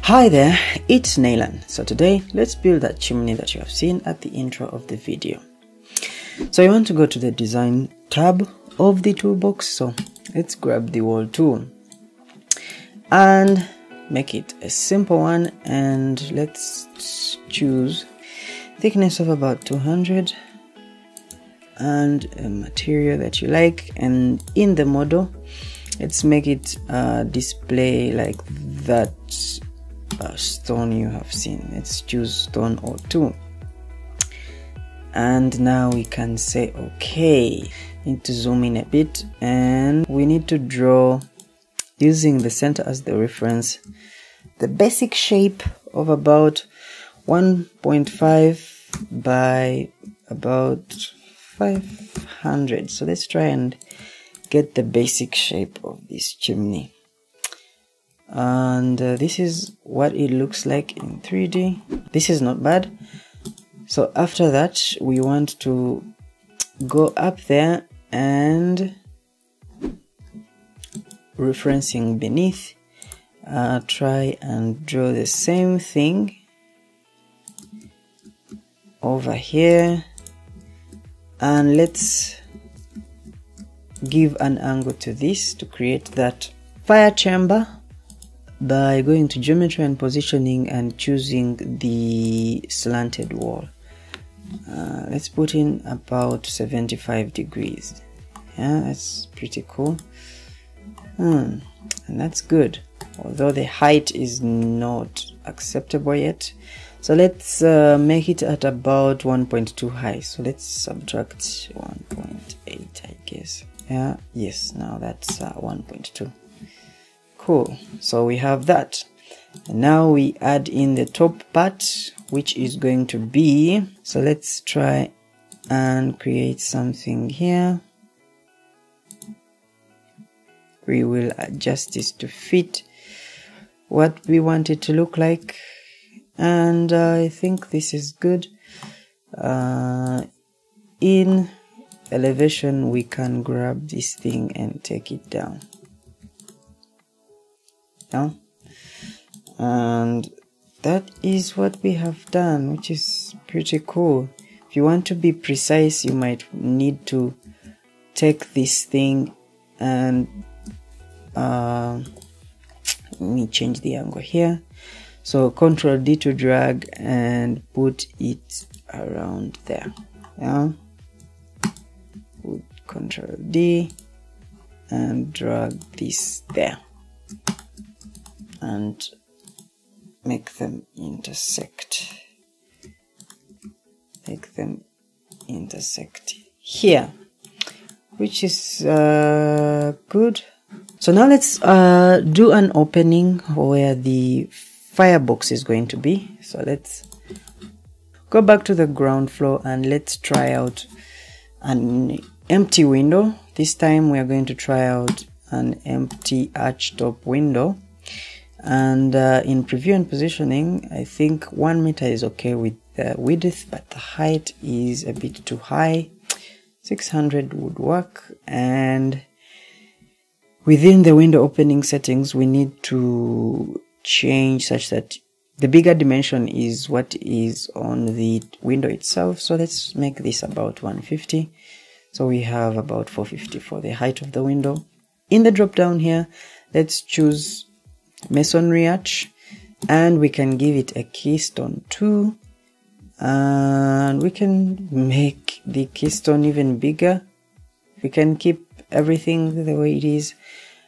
Hi there, it's Naylan. So today let's build that chimney that you have seen at the intro of the video. So you want to go to the design tab of the toolbox, so let's grab the wall tool and make it a simple one, and let's choose thickness of about 200 and a material that you like, and in the model let's make it display like that stone you have seen. Let's choose stone or two, and now we can say okay. Need to zoom in a bit, and we need to draw, using the center as the reference, the basic shape of about 1.5 by about 500. So let's try and get the basic shape of this chimney, and this is what it looks like in 3D. This is not bad. So after that, we want to go up there and referencing beneath, try and draw the same thing over here, and let's give an angle to this to create that fire chamber by going to geometry and positioning and choosing the slanted wall. Let's put in about 75 degrees. Yeah, that's pretty cool. And that's good, although the height is not acceptable yet. So let's make it at about 1.2 high. So let's subtract 1.8, I guess. Yeah, yes, now that's 1.2. Cool. So we have that. And now we add in the top part, which is going to be, so let's try and create something here. We will adjust this to fit what we want it to look like, and I think this is good. In elevation, we can grab this thing and take it down. Yeah. And that is what we have done, which is pretty cool. If you want to be precise, you might need to take this thing and let me change the angle here. So Ctrl D to drag and put it around there. Yeah, put Ctrl D and drag this there and make them intersect. Make them intersect here, which is good. So now let's do an opening where the firebox is going to be. So let's go back to the ground floor and let's try out an empty window. This time we are going to try out an empty archtop window. And in preview and positioning, I think 1 meter is okay with the width, but the height is a bit too high. 600 would work. And within the window opening settings, we need to change such that the bigger dimension is what is on the window itself. So let's make this about 150. So we have about 450 for the height of the window. In the drop down here, let's choose masonry arch, and we can give it a keystone 2, and we can make the keystone even bigger. We can keep everything the way it is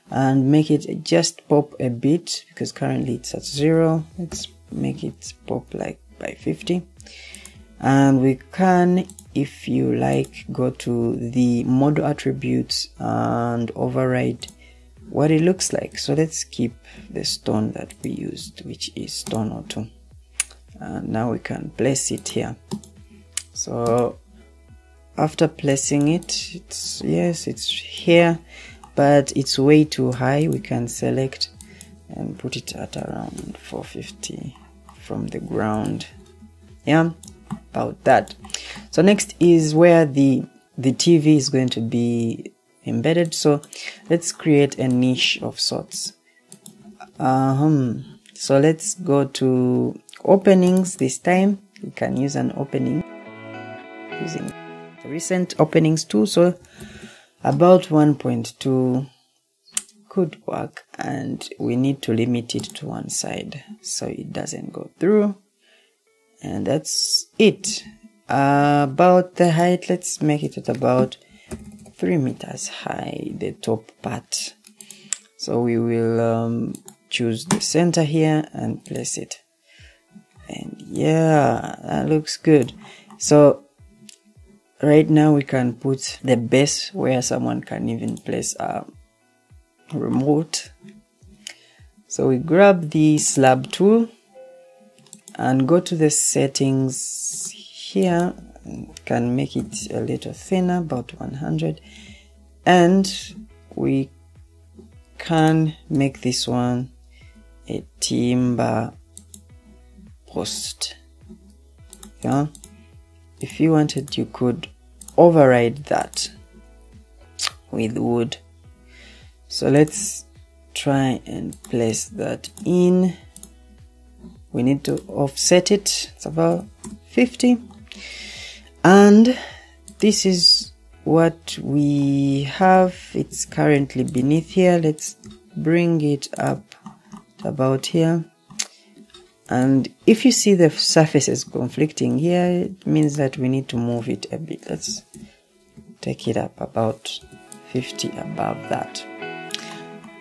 and make it just pop a bit, because currently it's at 0. Let's make it pop like by 50, and we can, if you like, go to the model attributes and override what it looks like. So let's keep the stone that we used, which is stone 02, and now we can place it here. So after placing it, it's here, but it's way too high. We can select and put it at around 450 from the ground. Yeah, about that. So next is where the TV is going to be embedded. So let's create a niche of sorts. So let's go to openings this time. We can use an opening using recent openings too. So about 1.2 could work, and we need to limit it to one side so it doesn't go through. And that's it. About the height, let's make it at about 3 meters high, the top part. So we will choose the center here and place it. And yeah, that looks good. So right now we can put the base where someone can even place a remote. So we grab the slab tool and go to the settings here. Can make it a little thinner, about 100, and we can make this one a timber post. Yeah, if you wanted, you could override that with wood. So let's try and place that in. We need to offset it. It's about 50. And this is what we have. It's currently beneath here. Let's bring it up to about here. And if you see the surfaces conflicting here, it means that we need to move it a bit. Let's take it up about 50 above that.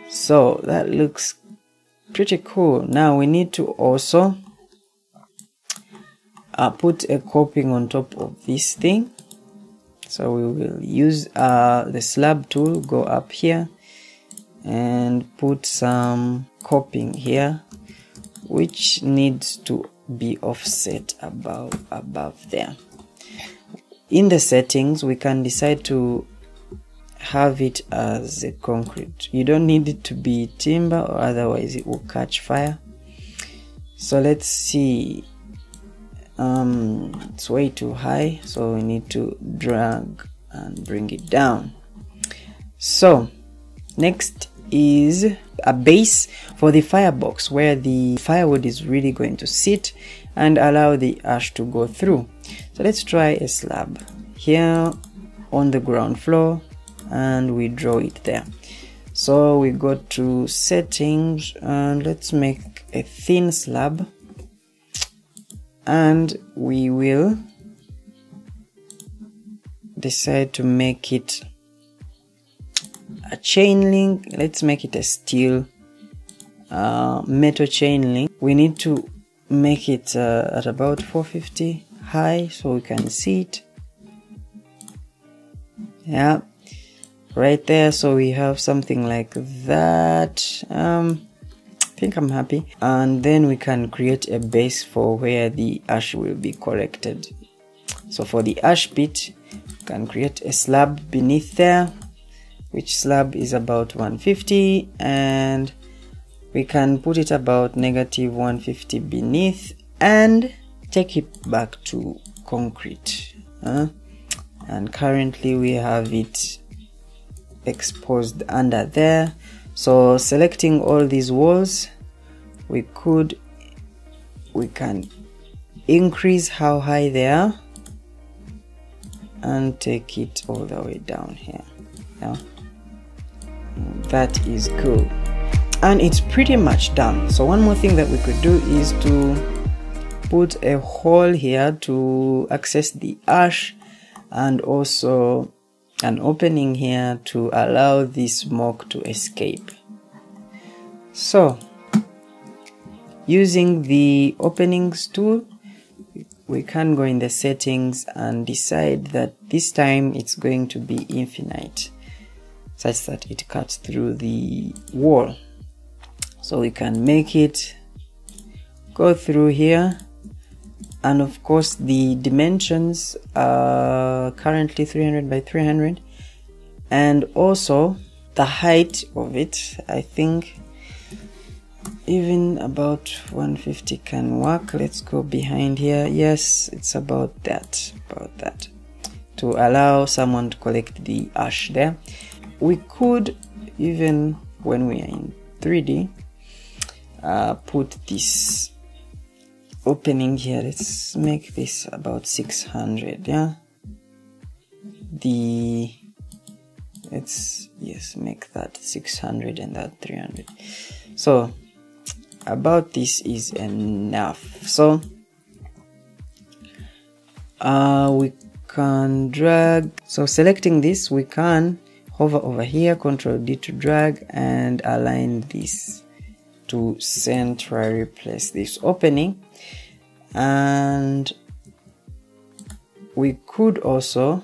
So that looks pretty cool. Now we need to also put a coping on top of this thing. So we will use the slab tool, go up here and put some coping here, which needs to be offset above there. In the settings, we can decide to have it as a concrete. You don't need it to be timber, or otherwise it will catch fire. So let's see. It's way too high, so we need to drag and bring it down. So next is a base for the firebox, where the firewood is really going to sit and allow the ash to go through. So let's try a slab here on the ground floor, and we draw it there. So we go to settings and let's make a thin slab, and we will decide to make it a chain link. Let's make it a steel metal chain link. We need to make it at about 450 high so we can see it. Yeah, right there. So we have something like that. I think I'm happy. And then we can create a base for where the ash will be collected. So for the ash pit, we can create a slab beneath there, which slab is about 150, and we can put it about -150 beneath and take it back to concrete. And currently we have it exposed under there. So selecting all these walls, we can increase how high they are and take it all the way down here. Yeah, that is cool, and it's pretty much done. So one more thing that we could do is to put a hole here to access the ash, and also an opening here to allow the smoke to escape. So using the openings tool, we can go in the settings and decide that this time it's going to be infinite, such that it cuts through the wall. So we can make it go through here, and of course the dimensions are currently 300 by 300, and also the height of it, I think even about 150 can work. Let's go behind here. Yes, it's about that, to allow someone to collect the ash there. We could, even when we are in 3D, put this opening here. Let's make this about 600. Yeah, let's make that 600 and that 300. So about this is enough. So we can drag. So selecting this, we can hover over here, Ctrl D to drag and align this to centrally place this opening. And we could also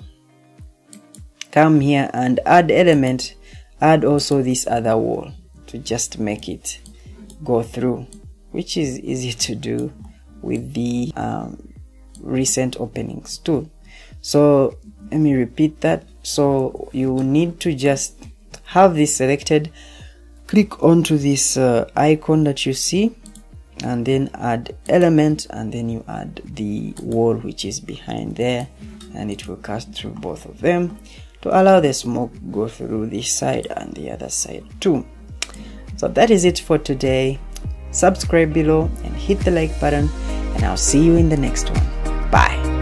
come here and add element, add also this other wall to just make it go through, which is easy to do with the recent openings tool. So let me repeat that. So you need to just have this selected, click onto this icon that you see, and then add element, and then you add the wall which is behind there, and it will cast through both of them to allow the smoke go through this side and the other side too. So that is it for today. Subscribe below and hit the like button, and I'll see you in the next one. Bye.